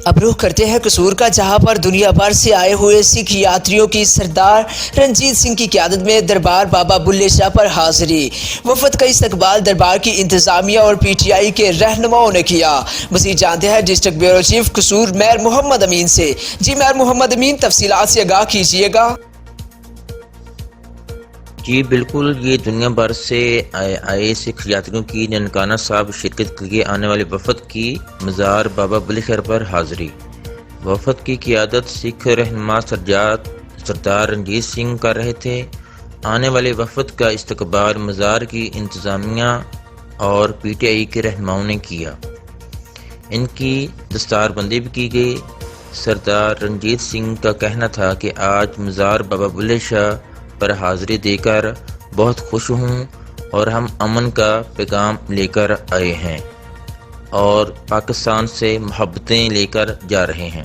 اب رخ کرتے ہیں قصور کا، جہاں پر دنیا بھر سے آئے ہوئے سکھ یاتریوں کی سردار رنجیت سنگھ کی قیادت میں دربار بابا بلے شاہ پر حاضری۔ وفد کا استقبال دربار کی انتظامیہ اور پی ٹی آئی کے رہنماؤں نے کیا۔ مزید جانتے ہیں ڈسٹرکٹ بیورو چیف قصور میر محمد امین سے۔ جی میر محمد امین، تفصیلات سے آگاہ کیجیے گا۔ جی بالکل، یہ دنیا بھر سے آئے سکھ یاتریوں کی ننکانہ صاحب شرکت کے لیے آنے والے وفد کی مزار بابا بلے شاہ پر حاضری۔ وفد کی قیادت سکھ رہنما سردار رنجیت سنگھ کر رہے تھے۔ آنے والے وفد کا استقبال مزار کی انتظامیہ اور پی ٹی آئی کے رہنماؤں نے کیا۔ ان کی دستار بندی بھی کی گئی۔ سردار رنجیت سنگھ کا کہنا تھا کہ آج مزار بابا بلے شاہ پر حاضری دے کر بہت خوش ہوں اور ہم امن کا پیغام لے کر آئے ہیں اور پاکستان سے محبتیں لے کر جا رہے ہیں۔